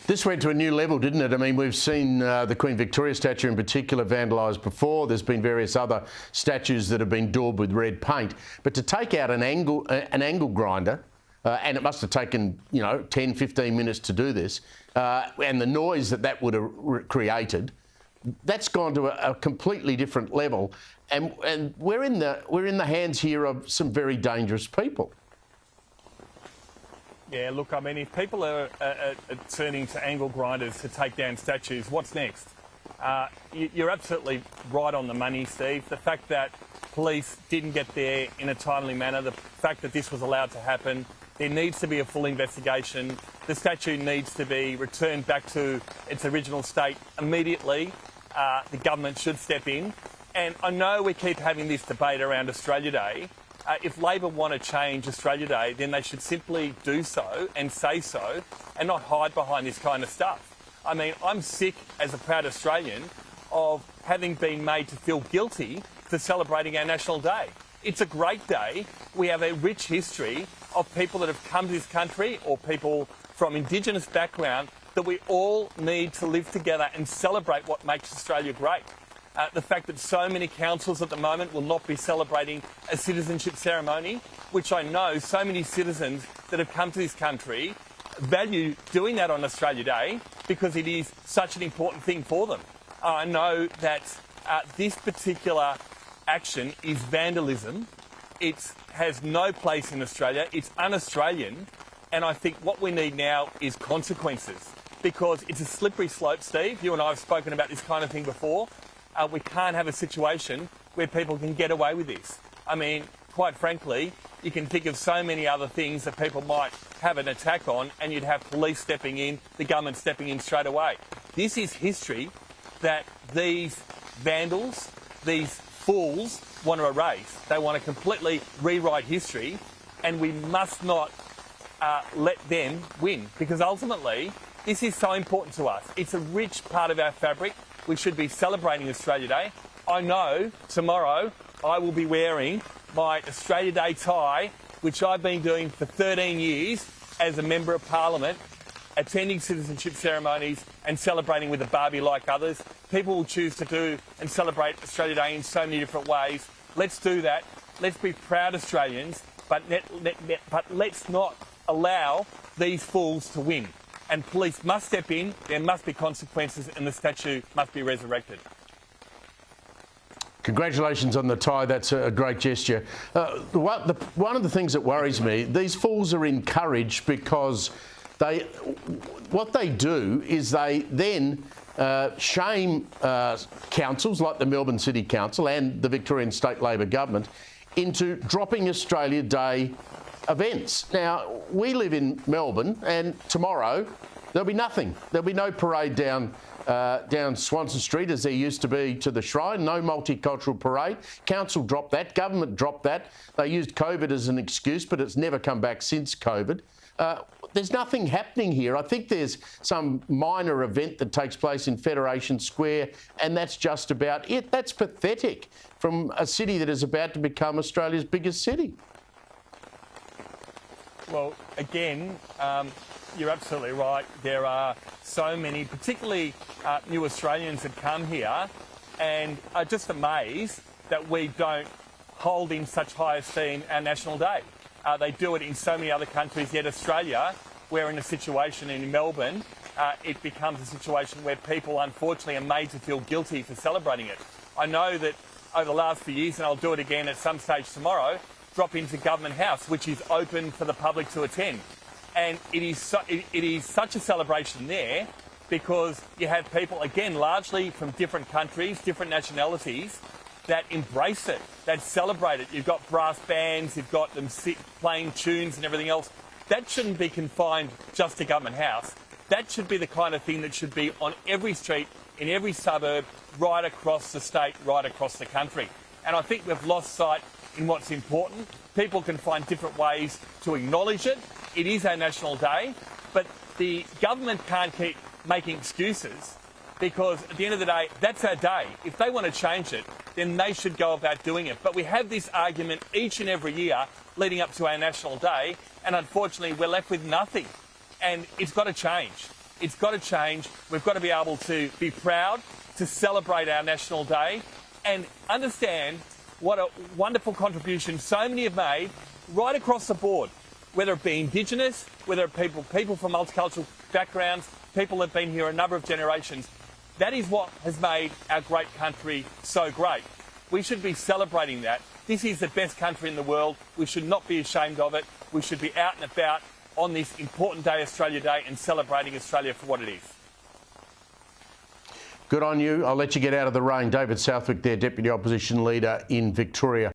This went to a new level, didn't it? I mean, we've seen the Queen Victoria statue in particular vandalised before. There's been various other statues that have been daubed with red paint. But to take out an angle grinder, and it must have taken, 10, 15 minutes to do this, and the noise that would have created, that's gone to a completely different level. And we're in the hands here of some very dangerous people. Yeah, look, I mean, if people are turning to angle grinders to take down statues, what's next? You're absolutely right on the money, Steve. The fact that police didn't get there in a timely manner, the fact that this was allowed to happen, there needs to be a full investigation. The statue needs to be returned back to its original state immediately. The government should step in. And I know we keep having this debate around Australia Day. If Labor want to change Australia Day, then they should simply do so and say so and not hide behind this kind of stuff. I mean, I'm sick as a proud Australian of having been made to feel guilty for celebrating our National Day. It's a great day. We have a rich history of people that have come to this country or people from Indigenous background that we all need to live together and celebrate what makes Australia great. The fact that so many councils at the moment will not be celebrating a citizenship ceremony, which I know so many citizens that have come to this country value doing that on Australia Day because it is such an important thing for them. I know that this particular action is vandalism. It has no place in Australia. It's un-Australian. And I think what we need now is consequences because it's a slippery slope, Steve. You and I have spoken about this kind of thing before. We can't have a situation where people can get away with this. I mean, quite frankly, you can think of so many other things that people might have an attack on and you'd have police stepping in, the government stepping in straight away. This is history that these vandals, these fools want to erase. They want to completely rewrite history and we must not let them win because ultimately this is so important to us. It's a rich part of our fabric. We should be celebrating Australia Day. I know tomorrow I will be wearing my Australia Day tie, which I've been doing for 13 years as a Member of Parliament, attending citizenship ceremonies and celebrating with a Barbie like others. People will choose to do and celebrate Australia Day in so many different ways. Let's do that. Let's be proud Australians, but let's not allow these fools to win. And police must step in, there must be consequences and the statue must be resurrected. Congratulations on the tie, that's a great gesture. One of the things that worries me, these fools are encouraged because what they do is they then shame councils like the Melbourne City Council and the Victorian State Labor Government into dropping Australia Day events. Now, we live in Melbourne and tomorrow there'll be nothing. There'll be no parade down Swanston Street as there used to be to the Shrine, no multicultural parade. Council dropped that, government dropped that. They used COVID as an excuse, but it's never come back since COVID. There's nothing happening here. I think there's some minor event that takes place in Federation Square, and that's just about it. That's pathetic from a city that is about to become Australia's biggest city. Well, again, you're absolutely right. There are so many, particularly new Australians that come here and are just amazed that we don't hold in such high esteem our National Day. They do it in so many other countries, yet Australia, we're in a situation in Melbourne, it becomes a situation where people unfortunately are made to feel guilty for celebrating it. I know that over the last few years, and I'll do it again at some stage tomorrow, drop into Government House, which is open for the public to attend. And it is such a celebration there because you have people, again, largely from different countries, different nationalities, that embrace it, that celebrate it. You've got brass bands, you've got them playing tunes and everything else. That shouldn't be confined just to Government House. That should be the kind of thing that should be on every street, in every suburb, right across the state, right across the country. And I think we've lost sight in what's important. People can find different ways to acknowledge it. It is our National Day, but the government can't keep making excuses because at the end of the day, that's our day. If they want to change it, then they should go about doing it. But we have this argument each and every year leading up to our National Day, and unfortunately we're left with nothing. And it's got to change. It's got to change. We've got to be able to be proud to celebrate our National Day and understand what a wonderful contribution so many have made right across the board, whether it be Indigenous, whether it be people from multicultural backgrounds, people that have been here a number of generations. That is what has made our great country so great. We should be celebrating that. This is the best country in the world. We should not be ashamed of it. We should be out and about on this important day, Australia Day, and celebrating Australia for what it is. Good on you. I'll let you get out of the rain. David Southwick there, Deputy Opposition Leader in Victoria.